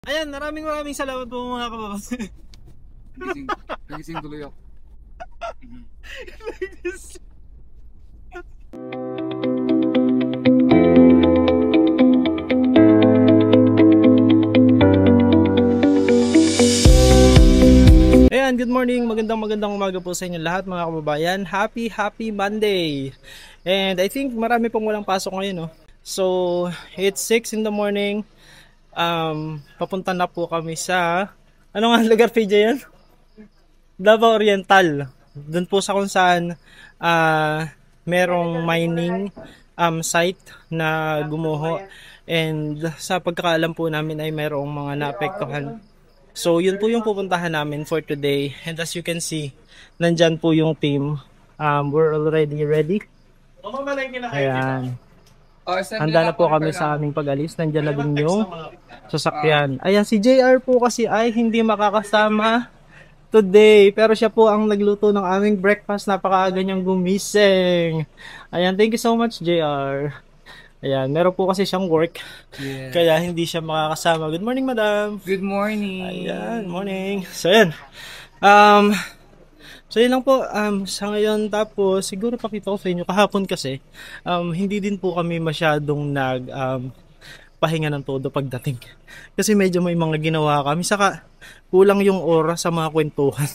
Ayan, maraming salamat po mga kababayan. Nagising tuloy ako. Ayan, good morning, magandang umaga po sa inyo lahat mga kababayan. Happy Monday. And I think marami pong walang pasok ngayon, no? So, it's 6 in the morning. Papunta na po kami sa ano nga lugar, PJ yan? Davao Oriental. Doon po sa kung saan merong mining site na gumuho. And sa pagkakaalam po namin ay merong mga naapektuhan. So, yun po yung pupuntahan namin for today. And as you can see, nandyan po yung team. We're already ready. Ayan. Handa na po kami sa aming pag-alis. Nandyan na din yung sasakyan. Ayan, si JR po kasi ay hindi makakasama today. Pero siya po ang nagluto ng aming breakfast. Napakaaga niyang gumising. Ayan, thank you so much, JR. Ayan, meron po kasi siyang work. Yeah. Kaya hindi siya makakasama. Good morning, madam. Good morning. Ayan, morning. So, ayan. So, yun lang po. Sa ngayon, tapos, siguro pakita ko sa inyo. Kahapon kasi, hindi din po kami masyadong pahinga ng todo pagdating. Kasi medyo may mga ginawa kami. Saka, kulang yung oras sa mga kwentuhan.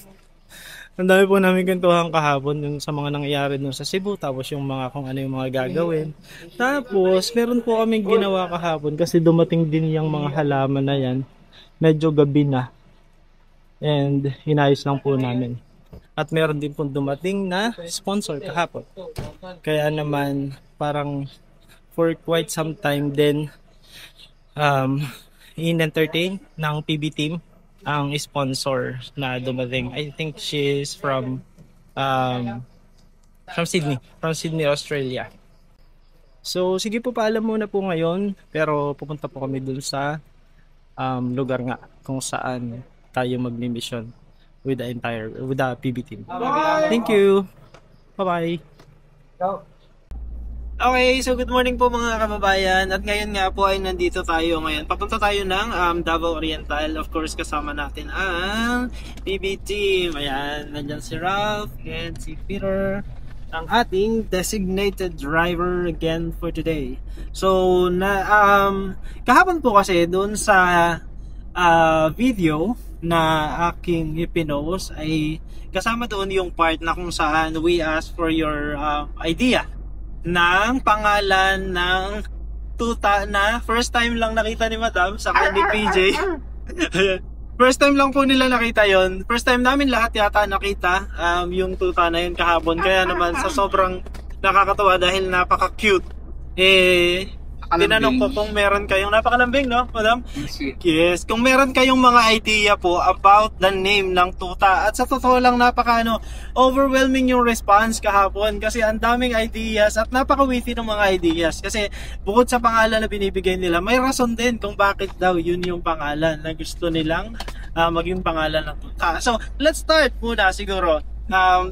Ang dami po namin kwentuhan kahapon yung sa mga nangyayari dun sa Cebu, tapos yung mga kung ano yung mga gagawin. Tapos, meron po kaming ginawa kahapon kasi dumating din yung mga halaman na yan. Medyo gabi na. And, inayos lang po namin. At meron din po dumating na sponsor kahapon. Kaya naman, parang for quite some time din, in-entertain ng PB team ang sponsor na dumating. I think she's from Sydney, Australia. So, sige po, paalam muna po ngayon. Pero pupunta po kami dun sa lugar nga kung saan tayo magmi-mission with the PB team. Thank you. Bye-bye. Okay, so good morning po mga kababayan. At ngayon nga po ay nandito tayo ngayon. Papunta tayo ng Davao Oriental. Of course, kasama natin ang PB team. Ayan, nandyan si Ralph and si Peter, ang ating designated driver again for today. So, kahapon po kasi doon sa video na aking ipinost ay kasama doon yung part na kung saan we ask for your idea ng pangalan ng tuta na first time lang nakita ni Madam sa ni PJ. First time lang po nila nakita yon. First time namin lahat yata nakita yung tuta na yun kahapon. Kaya naman sa sobrang nakakatawa dahil napaka-cute. Tinanong ko kung meron kayong napakalambing, no, Madam? Yes, kung meron kayong mga idea po about the name ng tuta. At sa totoo lang overwhelming yung response kahapon kasi ang daming ideas at napaka-witty ng mga ideas. Kasi bukod sa pangalan na binibigay nila, may rason din kung bakit daw yun yung pangalan na gusto nilang maging pangalan ng tuta. So, let's start muna siguro.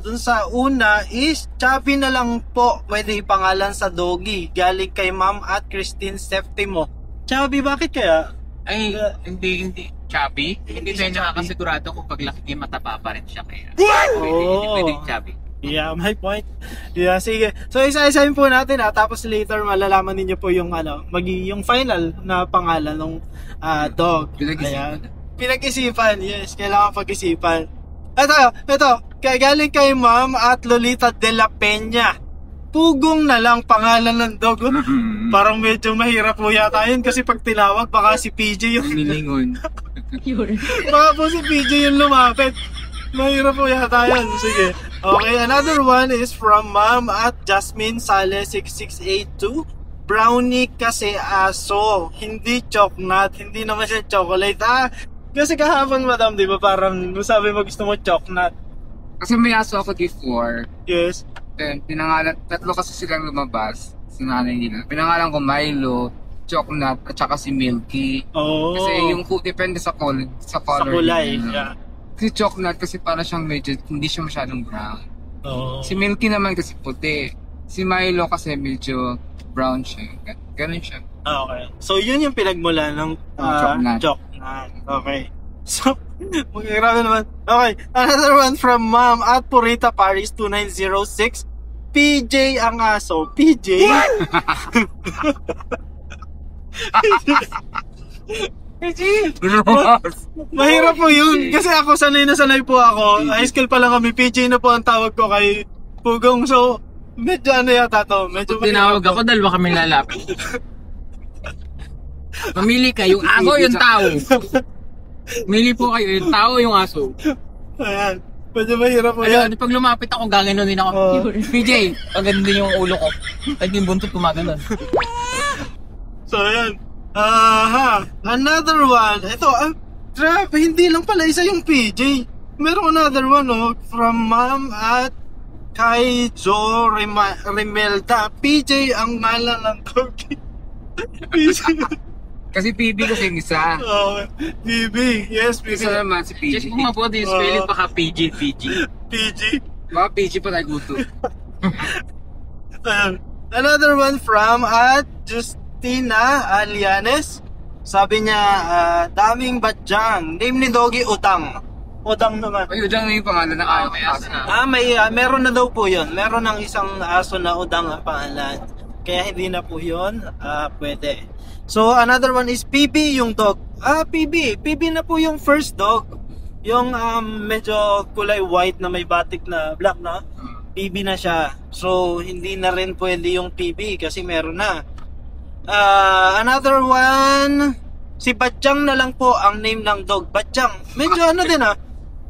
Dun sa una is Chubby na lang po pwede ipangalan sa doggy galing kay Ma'am at Christine Septimo. Chubby, bakit kaya? Ay, hindi Chubby. Hindi tayo nakakasigurado kung paglaki niya mataba pa rin siya kaya. Hindi pwede Chubby. Yeah, my point. Yeah, sige. So isa-isahin po natin tapos later malalaman ninyo po yung yung final na pangalan ng dog. Pinag-isipan. Yes, kailangan pag-isipan. Ito, galing kay Ma'am at Lolita de la Peña. Pugong na lang pangalan ng dog. Parang medyo mahirap po yata yun kasi pag tinawag baka si PJ yung nilingon. Baka po si PJ yung lumapit. Mahirap po yata yun. Sige. Okay, another one is from Ma'am at Jasmine Sale 6682. Brownie kasi aso, hindi chocolate, hindi naman siya chocolate. Kasi kahapon, Madam, di ba parang sabi mo gusto mo chocolate? Kasi may aso ako before. Yes. Then, tatlo kasi silang lumabas. Si nanay nila. Pinangalan ko Milo, Chocolate, at saka si Milky. Oh. Kasi yung depende sa color. Sa kulay. Yeah. Si Chocolate kasi para siyang medyo, hindi siya masyadong brown. Oh. Si Milky naman kasi puti. Si Milo kasi medyo brown siya. Ganun siya. Okay. So, yun yung pinagmula ng chocolate. Okay. So, grabe naman. Okay. Another one from Ma'am at Purita Paris 2906. PJ ang aso. PJ? Mahirap po yun. Kasi ako, sanay na sanay po ako. High school pa lang kami. PJ na po ang tawag ko kay Pugong. So, medyo ano yata to. Medyo tinawag ako, dalawa kami lalapit. Mamili ka, yung aso, yung tao. Mili po kayo, yung tao, yung aso. Ayan. Medyo mahirap po yan. Pag lumapit ako, gaganon din ako. PJ, pagano din yung ulo ko. Pag yung buntot, kumaganon. So, ayan. Another one. Ito, grabe, hindi lang pala isa yung PJ. Meron another one, from Ma'am at kay Joe Remelda. PJ ang ngalan ng turkey. PJ. Kasi PB kasi yung isa. PB. Yes, PB. Isa naman si PG. Check mo mabuti yung spelling, baka PG. PG. Mga PG pa tayo gusto. Another one from at Justina Alianes. Sabi niya, daming badyang. Name ni Doggy Utang. Utang naman. Ay, udang na yung pangalan ng aso. Meron na daw po yun. Meron ng isang aso na Udang ang pangalan. Kaya hindi na po yun. Pwede. So, another one is PB, yung dog. PB. PB na po yung first dog. Yung medyo kulay white na may batik na black na. PB na siya. So, hindi na rin pwede yung PB kasi meron na. Another one, si Batyang na lang po ang name ng dog. Batyang. Medyo ano din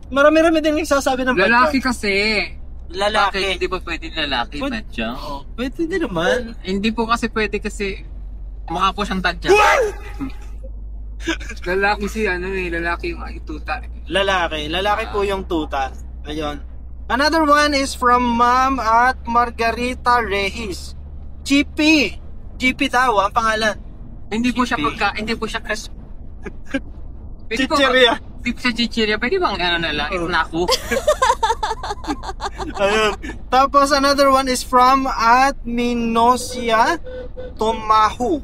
Marami-rami din nagsasabi ng Batyang. Lalaki kasi. Lalaki. Hindi pa pwede lalaki, Batyang? Pwede din naman. Hindi po kasi pwede kasi mukha po siyang tadya. Lalaki si lalaki yung tuta. Lalaki po yung tuta. Ayun. Another one is from Ma'am at Margarita Rehis. GP. GP daw ang pangalan. Hindi po siya crisp. Chicheria. Hindi po siya chicheria. Pwede bang ano na lang, snaku? Ayun. Tapos another one is from at Minosia Tomahu.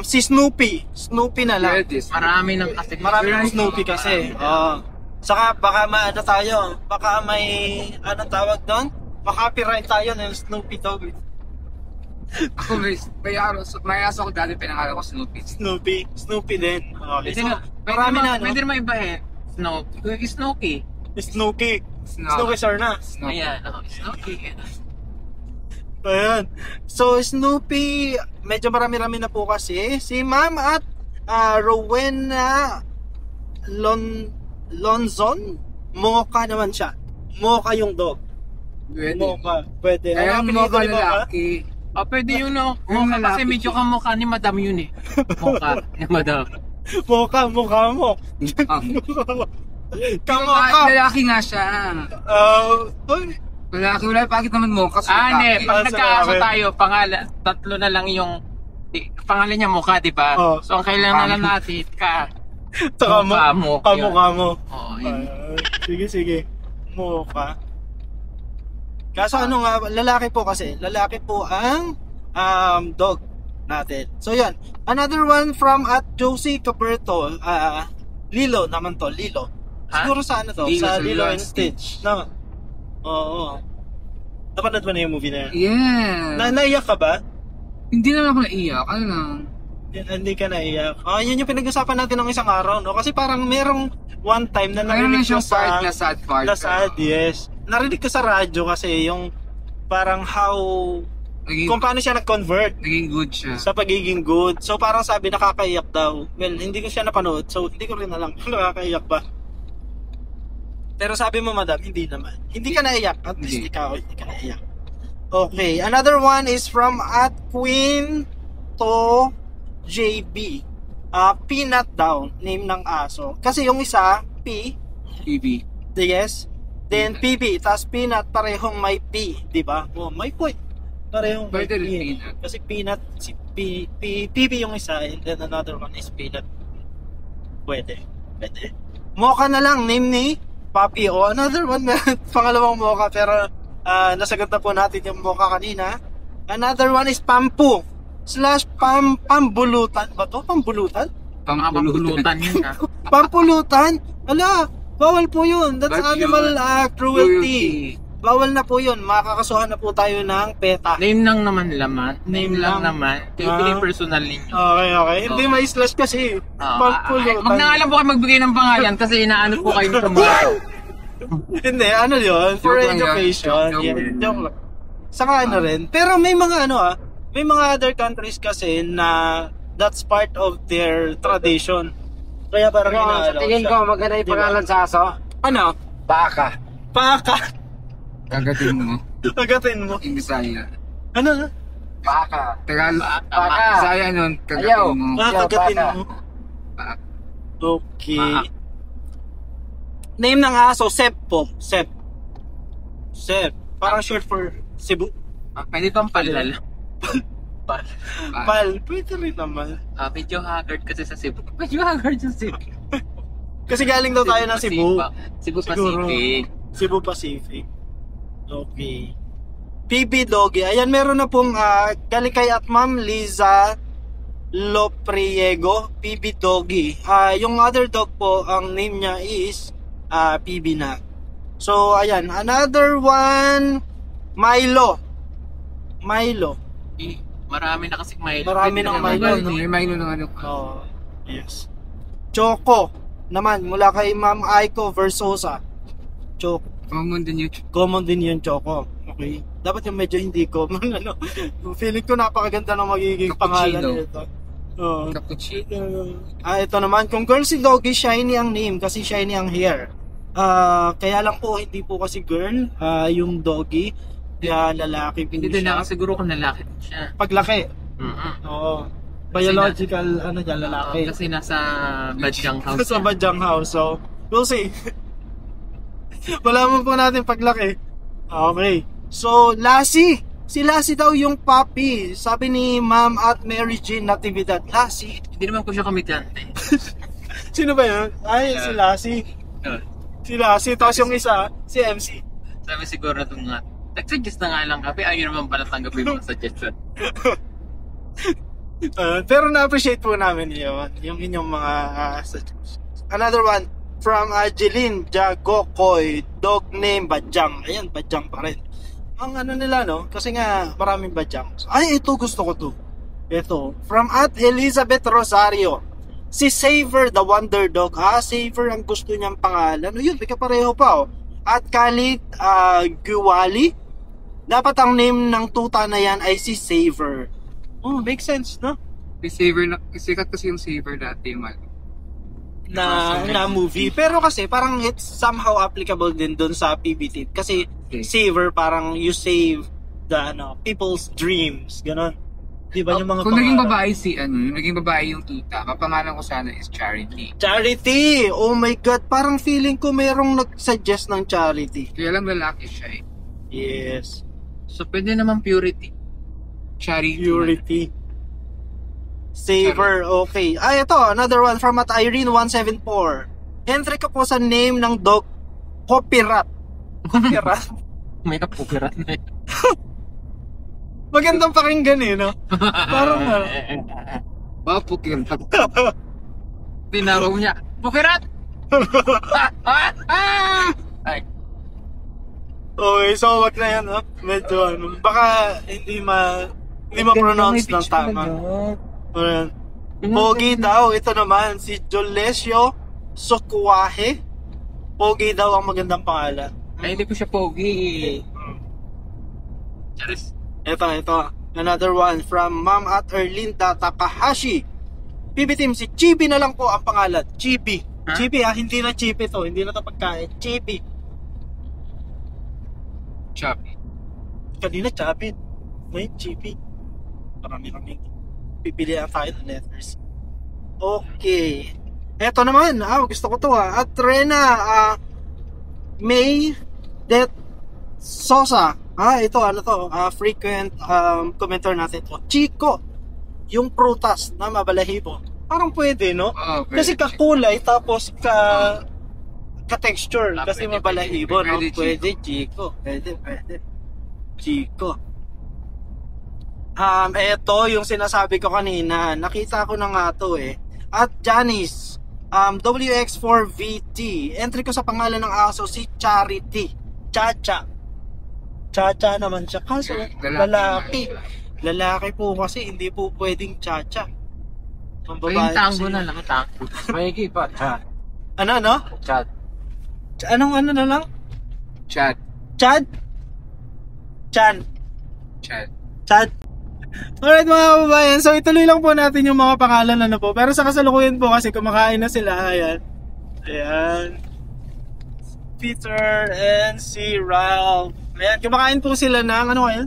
Si Snoopy. Snoopy na lang. Marami ng kasi. Marami ng Snoopy kasi. Saka baka maano tayo. Baka may tawag doon? Makapiright tayo ng Snoopy dog. Ako may aso ko dati pinangalan ko Snoopy. Snoopy din. Okay. So, Marami na, no? Pwede naman iba Snooki. Snooki sir na. Ayan, Snooki. Ayan. So, Snoopy, medyo marami-rami na po kasi. Si Ma'am at Rowena Lonzon, Mocha naman siya. Mocha yung dog. Mocha. Pwede. Kaya Mocha lalaki. Pwede yun Mocha kasi medyo kamukha ni Madam yun eh. Mocha ni Madam. Mukha mo. Kamukha. Lalaki nga siya. Lalaki, wala pakit naman Mocha. Pag nagkaaso tayo, tatlo na lang yung pangalan niya Mocha, di ba? So ang kailangan na lang natin Kamukha mo. Sige. Mocha. Kaso lalaki po ang dog natin. So yan. Another one from at Josie Caperto. Lilo naman to. Lilo. Siguro sa to? Sa Lilo and Stitch. No. Oo. Napanood mo na yung movie na yan? Yeah. Naiyak ka ba? Hindi naman ako naiyak. Ano lang? Hindi ka naiyak. Yun yung pinag-usapan natin ng isang araw, no? Kasi parang merong one time na narinig ko sa... na sad part. Na sad, yes. Narinig ko sa radyo kasi yung parang kung paano siya nag-convert. Naging good siya. Sa pagiging good. So parang sabi nakakaiyak daw. Well, hindi ko siya napanood. So hindi ko rin alam kung nakakaiyak ba. Pero sabi mo, madam, hindi naman. Hindi ka naiyak. At least ikaw, hindi ka naiyak. Okay. Another one is from at Queen to JB. Peanut daw, name ng aso. Kasi yung isa, PB. Yes. Then PB, tas Peanut, parehong may P. Diba? May point. Parehong may P. Kasi Peanut, si PB yung isa, and then another one is Peanut. Pwede. Mocha na lang, name ni Papi. Another one na pangalawang Mocha, pero nasagot na po natin yung Mocha kanina. Another one is Pampu / Pambulutan ba to? Pambulutan? Mga pampulutan yun ha. Pampulutan? Ala, bawal po yun. That's But animal cruelty. Bawal na po yun. Makakasuhan na po tayo ng PETA. Name lang naman laman. Name lang naman. Kayo personal ninyo. Okay. Hindi may slash kasi. Pampulutan. Wag na nga lang po kayo magbigay ng pangalan kasi inaano po kayo sa mga. Hindi, ano yun? For Joke lang yan. education. Joke Yeah, lang. joke lang. Saka ano rin. Pero may mga may mga other countries kasi na that's part of their tradition. Kaya parang Sa inaalaw tingin siya. ko, maganda yung Diba? pangalan sa aso. Ano? Baka. Paka. Kagatin mo. Agatin mo. Yung Bisaya. Ano? Baka. Tagal. Baka. Bisaya nun. Ayaw. Kagatin mo. Agatin baka. mo. Baka. Okay. Name ng aso, Sep po. Sep. Parang short for Cebu. Pwede bang palala? Pal. Pwede rin naman. Medyo haggard kasi sa Cebu. Medyo haggard sa Cebu. Kasi galing daw tayo ng Cebu. Cebu Siguro. Pacific. Cebu Pacific. Okay. PB Doggy. Ayan, meron na pong galing kay at Ma'am Liza Lopriego, PB Doggy. Yung other dog po, ang name niya is PB na. So, ayan. Another one, Milo. Marami na kasi Milo. Marami Pwede ng naman Milo, no? May Milo ng ano. Oh, yes. Choco. Naman, mula kay Ma'am Aiko Versosa. Choco. Common din yun. Common din yung Choco. Okay. Dapat yung medyo hindi common. Feeling ko napakaganda ng magiging Cappuccino. pangalan nito. Oh. Cappuccino. Ito naman. Kung girl si Doggy, shiny ang name kasi shiny ang hair. Kaya lang po, hindi po kasi girl yung Doggy. Kaya lalaki po Hindi din siya. nakasiguro kung lalaki siya. Paglaki. Mm-mm. Oo. Biological, niya, lalaki. Kasi nasa Badyang House. Sa Badyang House. So, we'll see. Malaman po natin paglaki. Okay. So, Lassie. Si Lassie daw yung puppy. Sabi ni Ma'am at Mary Jean Natividad. Lassie. Hindi naman ko siya komedyante. Sino ba yun? Ay, si Lassie. Si Lassie. Tapos yung isa, si MC. Sabi siguro na itong nga, nag-suggest na nga lang kami, ayaw naman pala tanggapin yung mga suggestion. Pero na-appreciate po namin yun. Yung inyong mga suggestions. Another one from Jeline Jagokoy. Dog name Badyang. Ayan, Badyang pa rin. Ang ano nila, no? Kasi nga maraming Badyang. Ay, ito gusto ko to. Ito. From at Elizabeth Rosario. Si Saver the Wonder Dog. Saver ang gusto niyang pangalan. Yun, may kapareho pa, oh. At Khalid Guwali. Dapat ang name ng tuta na yan ay si Saver. Oh, makes sense, no? Si Saver, sikat kasi yung Saver dati yung ano. Na movie. Pero kasi parang it's somehow applicable din doon sa PBT. Kasi Saver, parang you save the people's dreams. Ganon. Di ba yung mga Kung naging pangarap? babae yung naging babae yung tuta, kapangalan ko sana is Charity. Charity! Oh my God, parang feeling ko mayroong nag-suggest ng Charity. Kaya lang lalaki siya eh. Yes. So, pwede naman Purity. Charity. Purity. Saver, okay. Ito, another one from at Irene174. Entry ka po sa name ng dog, Copyrat. Copyrat? May kapukiran na yun. Magandang pakinggan eh, no? Parang Pupukir. Tinawag niya, Pukirat! Ay, okay, so wag na yan, no? Medyo baka hindi ma-pronounce ng tama. Ayan. Pogi daw, ito naman, si Jolesio Sokuahe. Pogi daw ang magandang pangalan. ay hindi ko siya pogi. Charis. Ito. Another one from Ma'am at Erlinda Takahashi. PB Team, si Chibi na lang po ang pangalan. Chibi. Huh? Chibi hindi na chibi to. Hindi na to pagkain. Chibi. Chubby. Kanina Chabi. Ngayon Chibi. Marami. Pipili ang tayo ng letters. Okay. Eto naman. Gusto ko to At Rena May Det Sosa. Ito, frequent commenter natin to. Chico, yung prutas na mabalahibo. Parang pwede, no? Oh, Kasi kakulay, tapos ka-texture. Kasi Pwede, mabalahibo, no? pwede, Pwede, Chico. Pwede. Chico. Ito, yung sinasabi ko kanina, nakita ko na nga to At Janice, WX4VT. Entry ko sa pangalan ng aso si Charity. Chacha. Chacha naman siya. Kaso, lalaki. Lalaki po kasi, hindi po pwedeng Chacha. Ang Yung tango na lang, tango. May pa, chat. Ano? Chat. Anong ano na lang? Chat. Chad? Chan? Chat. Chad? Alright mga kababayan, so ituloy lang po natin yung mga pangalan po. Pero sa kasalukuyan po kasi kumakain na sila. Ayan. Peter and si Ralph. Ayan, kumakain po sila ng ano kaya?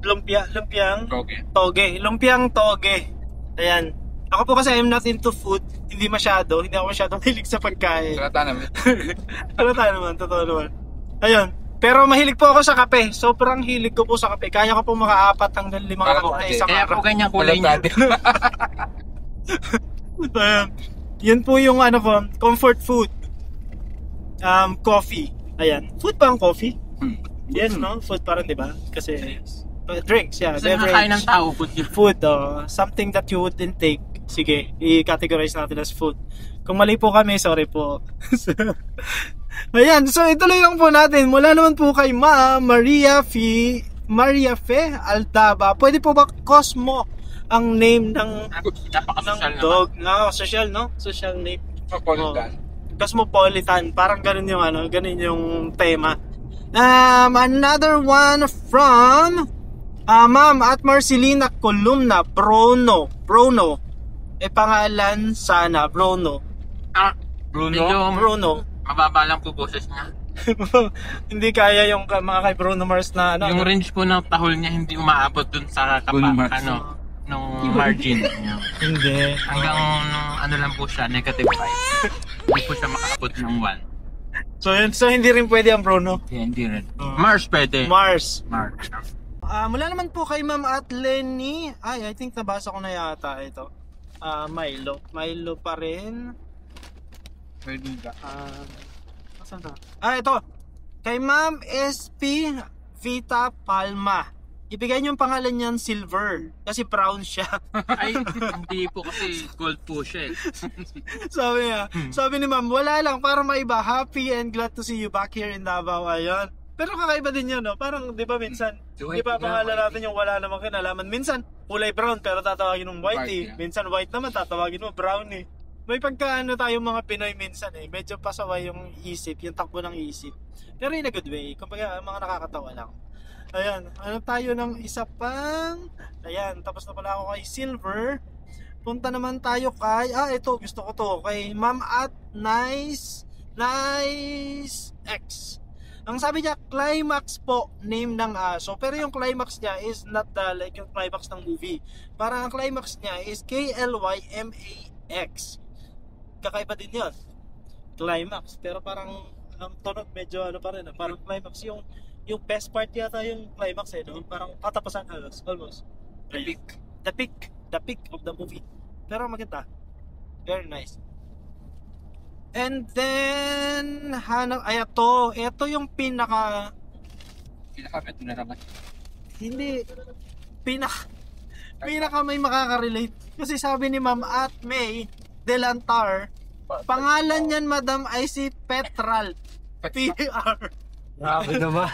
Lumpiang toge. Lumpiang toge. Ayan. Ako po kasi I'm not into food. Hindi ako masyadong hilig sa pagkain. Halata naman, totoo naman. Ayun. Pero mahilig po ako sa kape. Sobrang hilig ko po sa kape. Kaya ko po maka-4 hanggang 5 kape na isang Kaya araw. po ganyan kulay niya. Ayan. Yan po yung comfort food. Coffee. Ayan. Food ba ang coffee? Yes, no? Food parang, di ba? Kasi drinks, yeah. Kasi nakakain ng tao, food, something that you would intake. Sige, i-categorize natin as food. Kung mali po kami, sorry po. Ayan, so ituloy lang po natin. Mula naman po kay Maria Fe Altaba. Pwede po ba Cosmo ang name ng dog? No, social, no? Social name. Cosmopolitan. Parang ganun yung ganun yung tema. Another one from Ma'am at Marcelina Columna Bruno. Pangalan sana Bruno. Bruno. Mababa lang po boses niya. Hindi kaya yung mga kay Bruno Mars na yung range po ng tahol niya hindi umaabot dun sa nung margin niya. Hindi. Hanggang lang po siya, negative 5. Hindi po siya makaabot ng 1. So hindi rin pwede ang Bruno. Yeah, hindi rin. Mars pwede. Mars. Mula naman po kay Ma'am at Lenny. I think nabasa ko na yata ito. Milo pa rin. Saan na? Ito. Kay Ma'am SP Vita Palma. Ibigay niyo yung pangalan niyan Silver. Kasi brown siya. Ay, hindi po kasi gold po siya Sabi ni Ma'am, wala lang para maiba. Happy and glad to see you back here in Davao. Ayun. Pero kakaiba din yun, no? Parang, di ba minsan, di ba pangalan natin yung wala namang kinalaman. Minsan, kulay brown pero tatawagin mo white. Minsan white naman, tatawagin mo brown May pagkaano tayong mga Pinoy minsan medyo pasaway yung isip, yung takbo ng isip. Pero in a good way, kumbaga mga nakakatawa lang. Ayan, tayo ng isa pang. Ayan, tapos na pala ako kay Silver. Punta naman tayo kay, ito, gusto ko to. Kay Ma'am at Nice X. Ang sabi niya, climax po, name ng aso. Pero yung climax niya is not like yung climax ng movie. Parang ang climax niya is KLYMAX. Kakaiba din yun. Climax. Pero parang ang tunog medyo pa rin. Parang climax yung best part yata yung climax no? Parang katapusan halos. Almost. The peak of the movie. Pero maganda. Very nice. And then ito yung pinaka may makaka-relate. Kasi sabi ni Ma'am at May Delantar, pangalan niyan madam ay si Petral. PR. Grabe naman.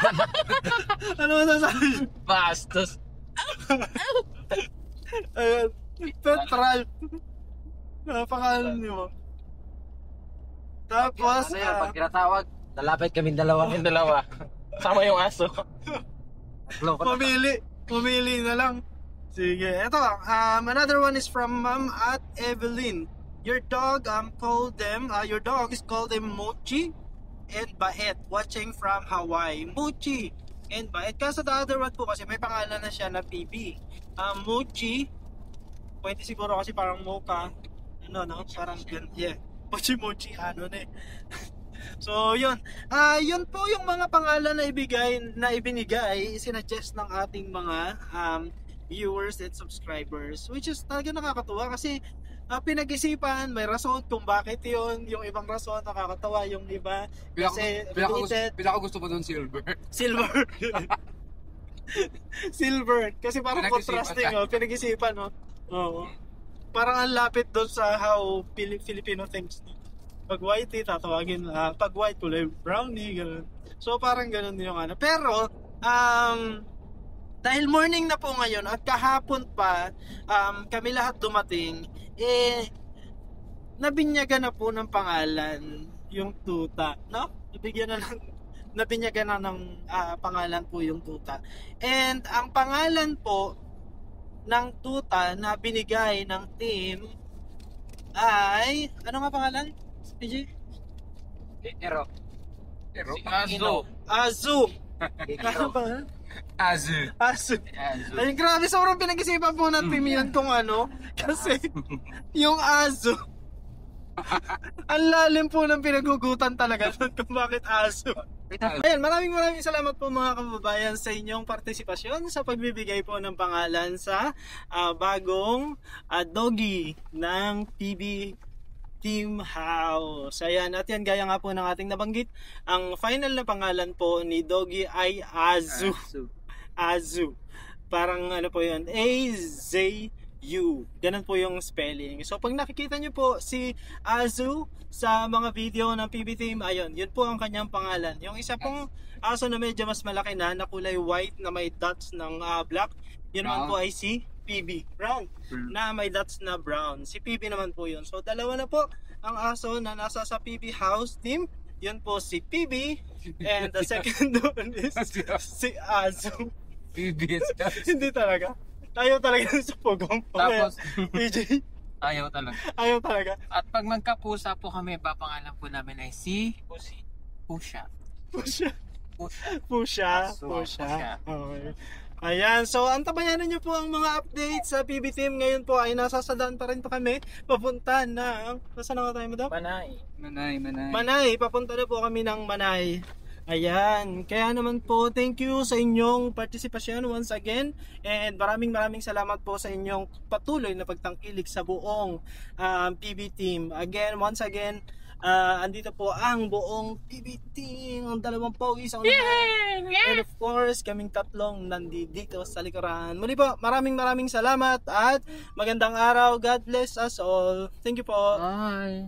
Ano masasabi? Bastos. Petral. Pangalan niyo. Tapos, pag tinatawag, lalapit kaming dalawa. Sama yung aso. Pumili na lang. Sige, ito. Another one is from Ma'am at Evelyn. Your dog your dog is called Mochi and Baet, watching from Hawaii. Mochi and Baet. Kasi the other one po kasi may pangalan na siya na PB. Mochi, pwede siguro kasi parang mocha. Parang yeah. Mochi, So, yun. Yun po yung mga pangalan na ibinigay, sinuggest ng ating mga viewers and subscribers. Which is talaga nakakatuwa kasi pinag-isipan, may rason kung bakit yun. Yung ibang rason, nakakatawa. Yung iba, kasi Pinaka gusto ko doon Silver. Silver. Kasi parang contrasting, pinag-isipan, no? Oo. parang ang lapit doon sa how Filipino thinks. Pag white, tatawagin pag white, kulay brownie, gano'n. So, parang gano'n yung ano. Pero, dahil morning na po ngayon at kahapon pa, kami lahat dumating, nabinyagan na po ng pangalan yung tuta, no? Nabinyagan na ng pangalan po yung tuta. And ang pangalan po ng tuta na binigay ng team ay, ano nga pangalan? PJ? Ero. Si Azu. Azu. Ano ba? Azu. Azu. Ay, grabe, sobrang pinag-isipan po natin yun kung ano. Kasi, yung Azu, ang lalim po ng pinagugutan talaga kung bakit Azu. Ayan, maraming salamat po mga kababayan sa inyong partisipasyon sa pagbibigay po ng pangalan sa bagong doggy ng PB Team House. Ayan, at yan, gaya nga po ng ating nabanggit, ang final na pangalan po ni Doggy ay Azu. Azu. Parang ano po yun, A-Z-U. Ganun po yung spelling. So, pag nakikita nyo po si Azu sa mga video ng PB Team, ayun, yun po ang kanyang pangalan. Yung isa pong aso na medyo mas malaki na kulay white na may dots ng black, yun naman po ay si PB Brown na may dots na brown. Si PB naman po yun. So dalawa na po ang aso na nasa sa PB House Team. Yun po si PB and the second one is si Azu. PB. Hindi talaga. Ayaw talaga sa pugong. Tapos, PJ. ayaw talaga. Ayaw talaga. At pag magkapusa po kami, papangalan po namin ay si Pusha. Pusha. Pusha. Okay. Ayan, so antabayanan nyo po ang mga updates sa PB Team. Ngayon po ay nasasadaan pa rin po kami papunta ng, nasaan na tayo madam? Manay, papunta na po kami ng Manay. Ayan, kaya naman po thank you sa inyong partisipasyon once again, and maraming salamat po sa inyong patuloy na pagtangkilik sa buong PB Team. Again, once again, andito po ang buong PB Team, ang dalawang pogies, and of course kaming tatlong nandito sa likuran. Muli po, maraming salamat at magandang araw. God bless us all. Thank you po. Bye.